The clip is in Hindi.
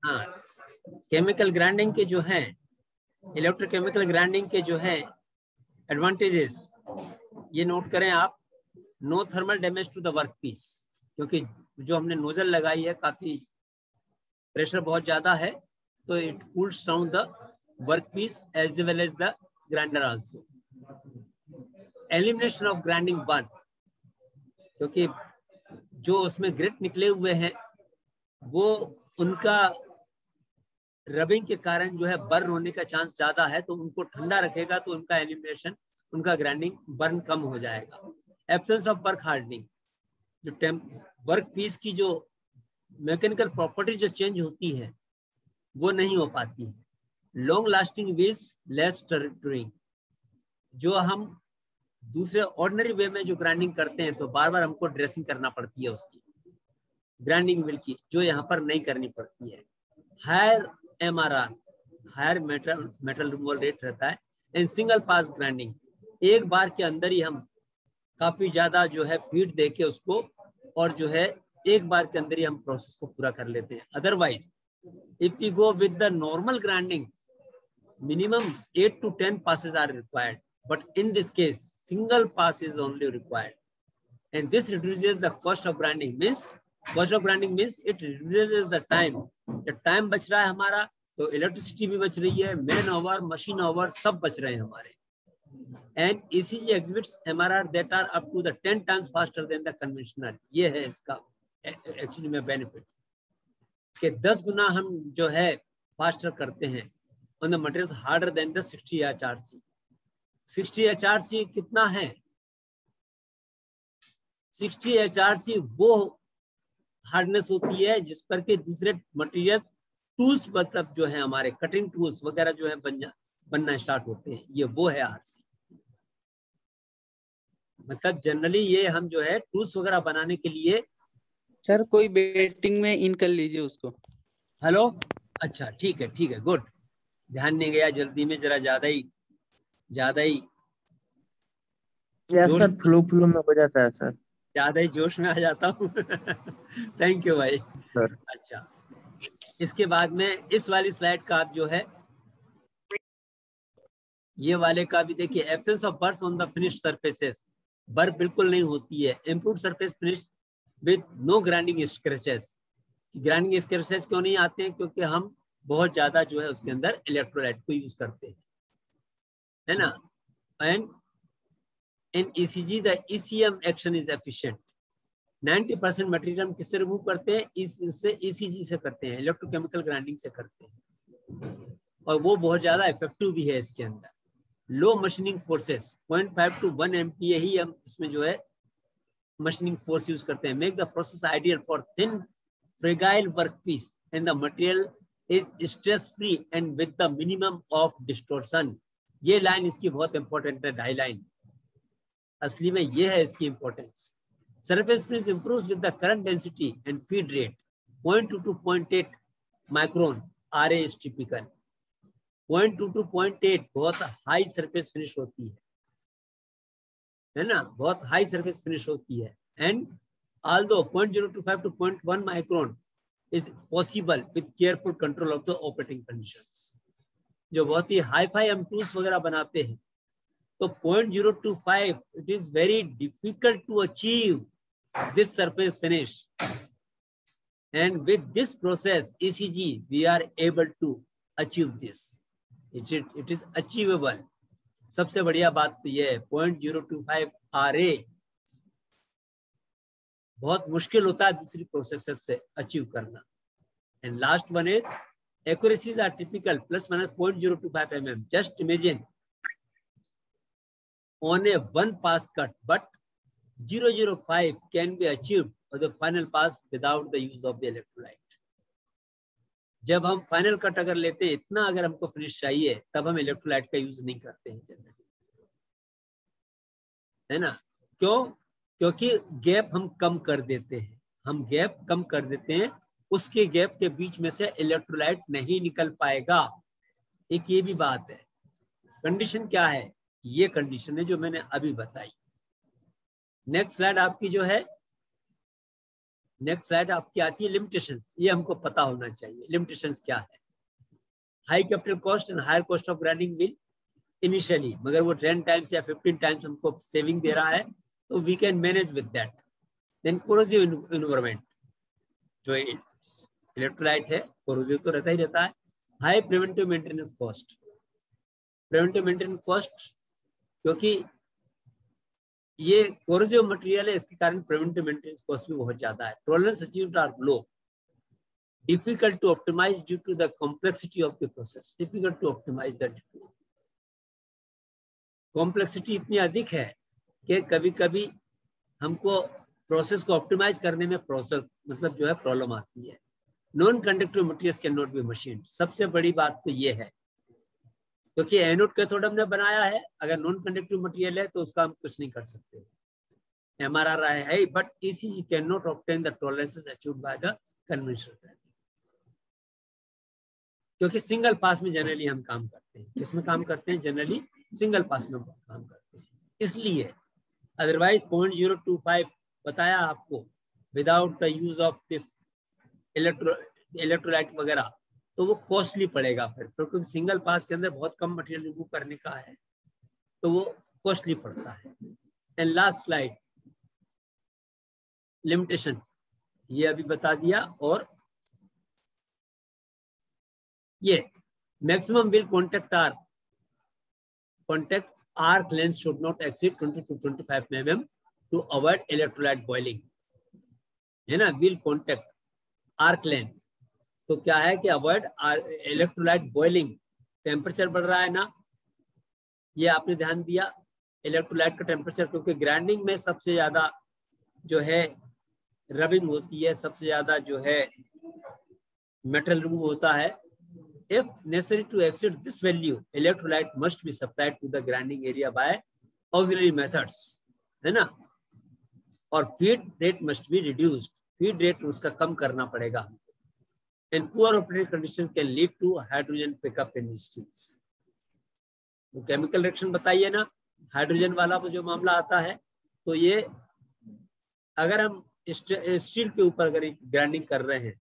हाँ, केमिकल ग्राइंडिंग के जो है, इलेक्ट्रोकेमिकल ग्राइंडिंग के जो है एडवांटेजेस, ये नोट करें आप। No thermal damage to the work piece, क्योंकि जो हमने नोजल लगाई है काफी प्रेशर बहुत ज्यादा है, तो it cools down the work piece as well as the grinder also. Elimination of grinding burn, क्योंकि जो उसमें ग्रिट निकले हुए हैं वो उनका रबिंग के कारण जो है बर्न होने का चांस ज्यादा है, तो उनको ठंडा रखेगा तो उनका एलिमिनेशन, उनका ग्राइंडिंग बर्न कम हो जाएगा। एब्सेंस ऑफ वर्क हार्डनिंग, जो वर्क पीस की जो मैकेनिकल प्रॉपर्टी जो चेंज होती है वो नहीं हो पाती है। लॉन्ग लास्टिंग विज लेस टेरिटरिंग, जो हम दूसरे ऑर्डिनरी वे में जो ग्राइंडिंग करते हैं तो बार बार हमको ड्रेसिंग करना पड़ती है उसकी, ग्राइंडिंग मिल की, जो यहाँ पर नहीं करनी पड़ती है। Higher MRR, higher metal removal rate रहता है। इन सिंगल पास ग्राइंडिंग, एक बार के अंदर ही हम काफी ज्यादा जो है फीड देके उसको, और जो है एक बार के अंदर ही हम प्रोसेस को पूरा कर लेते हैं। Otherwise if you go with the normal grinding, minimum 8 to 10 passes are required, but in this case single pass is only required, and this reduces the cost of grinding. Means it reduces the time, बच रहा है हमारा, तो इलेक्ट्रिसिटी भी बच रही है, मैन आवर, मशीन आवर सब बच रहे हैं हमारे। and ECG exhibits MRR that are up to the 10 times faster than the conventional। ये है इसका एक्चुअली में बेनिफिट, कि 10 गुना हम जो है फास्टर करते हैं on the materials harder than the 60 HRC। 60 HRC कितना है? 60 HRC वो हार्डनेस होती है जिस पर के दूसरे मटेरियल्स, टूल्स मतलब जो है हमारे कटिंग टूल्स वगैरह जो है बनना स्टार्ट होते हैं, ये वो है RC। मतलब जनरली ये हम जो है टूल्स वगैरह बनाने के लिए। सर कोई बेटिंग में इन कर लीजिए उसको। हेलो, अच्छा ठीक है, गुड। ध्यान नहीं गया, जल्दी में जरा ज्यादा ही सर फ्लो में हो जाता है सर, ज्यादा ही जोश में आ जाता हूँ। थैंक यू भाई सर। अच्छा, इसके बाद में इस वाली स्लाइड का आप जो है ये वाले का भी देखिए। Absence of burrs on the finish surfaces, बर्फ बिल्कुल नहीं होती है। Improve surface finish with no grinding scratches. Grinding scratches क्यों नहीं आते हैं? क्योंकि हम बहुत ज्यादा जो है उसके अंदर इलेक्ट्रोलाइट को यूज करते हैं, है ना। And in ECG the ECM action is efficient. 90% material हम किससे रिमूव करते हैं? इससे ECG से करते हैं, इलेक्ट्रोकेमिकल ग्राइंडिंग से करते हैं, और वो बहुत ज्यादा इफेक्टिव भी है इसके अंदर। Low machining forces, 0.5 to 1 MPa ही हम इसमें जो है मशीनिंग फोर्स यूज करते हैं। Make the process ideal for thin fragile work piece and the material is stress free and with the minimum of distortion. ये लाइन इसकी बहुत इंपॉर्टेंट है, 2.5 लाइन असली में ये है इसकी importance. Surface finish improves with the current density and feed rate. 0.2 to 0.8 micron RA is typical. 0.2 to 0.8 बहुत हाई सरफेस फिनिश होती है ना, बहुत हाई सरफेस फिनिश होती है। And although 0.025 to 0.1 micron is possible with careful control of the operating conditions। जो बहुत ही हाई फाई हम टूल्स वगैरह बनाते हैं तो 0.025 it is very difficult to achieve this surface finish, and with this process ECG we are able to achieve this। it is achievable। सबसे बढ़िया बात तो ये है 0.025 RA बहुत मुश्किल होता है दूसरी प्रोसेसेस से अचीव करना। And last one is accuracies are typical ±0.025 mm। Just imagine on a one pass cut, but 0.005 can be achieved for the final pass without the use of the electrolyte। जब हम फाइनल कट अगर लेते हैं, इतना अगर हमको फिनिश चाहिए, तब हम इलेक्ट्रोलाइट का यूज नहीं करते हैं जनरली, है ना। क्यों? क्योंकि गैप हम कम कर देते हैं, उसके गैप के बीच में से इलेक्ट्रोलाइट नहीं निकल पाएगा। एक ये भी बात है। कंडीशन क्या है? ये कंडीशन है जो मैंने अभी बताई। नेक्स्ट स्लाइड आपकी जो है नेक्स्ट स्लाइड आपकी आती है लिमिटेशंस। ये हमको पता होना चाहिए लिमिटेशंस क्या है। High capital cost and higher cost of grinding mill initially, मगर वो 10 टाइम्स या 15 टाइम्स हमको सेविंग दे रहा है तो we can manage with that. Then corrosive environment, जो इलेक्ट्रोलाइट है कोरोसिव तो रहता ही रहता है। High preventive maintenance cost, preventive maintenance cost क्योंकि ये कोरोसिव मटेरियल है, इसके कारण प्रिवेंटिव मेंटेनेंस कॉस्ट भी बहुत ज्यादा है। Tolerance achieved are low, difficult to optimize due to the complexity of the process, difficult to optimize that। Complexity इतनी अधिक है कि कभी कभी हमको प्रोसेस को ऑप्टिमाइज करने में प्रोसेस मतलब जो है प्रॉब्लम आती है। Non conductive materials can not be machined, सबसे बड़ी बात तो ये है क्योंकि एनोड कैथोड हमने बनाया है, अगर नॉन कंडक्टिव मटेरियल है तो उसका हम कुछ नहीं कर सकते। MRR है but ECG can not obtain the tolerances achieved by the conventional grinding, क्योंकि सिंगल पास में जनरली हम काम करते हैं। किसमें काम करते हैं? जनरली सिंगल पास में काम करते हैं, इसलिए अदरवाइज 0.025 बताया आपको without the use of this electrolyte वगैरह तो वो कॉस्टली पड़ेगा फिर, क्योंकि सिंगल पास के अंदर बहुत कम मटेरियल रिमूव करने का है तो वो कॉस्टली पड़ता है। एंड लास्ट स्लाइड लिमिटेशन, ये अभी बता दिया। और ये maximum will contact arc length should not exceed 20 to 25 mm to avoid electrolyte boiling, है ना। will contact arc length तो क्या है कि अवॉइड इलेक्ट्रोलाइट बॉइलिंग। टेम्परेचर बढ़ रहा है ना, ये आपने ध्यान दिया इलेक्ट्रोलाइट का टेम्परेचर, क्योंकि ग्राइंडिंग में सबसे ज्यादा जो है रबिंग होती है, सबसे ज्यादा जो है मेटल रिमूव होता है। If necessary to exceed this value, electrolyte must be supplied to the grinding area by auxiliary methods, है ना। और feed rate must be reduced, feed rate उसका कम करना पड़ेगा। And poor operating conditions can lead to hydrogen pickup in steels। वो केमिकल रिएक्शन बताइए ना, हाइड्रोजन वाला वो जो मामला आता है, तो ये अगर हम स्टील के ऊपर अगर ग्राइंडिंग कर रहे हैं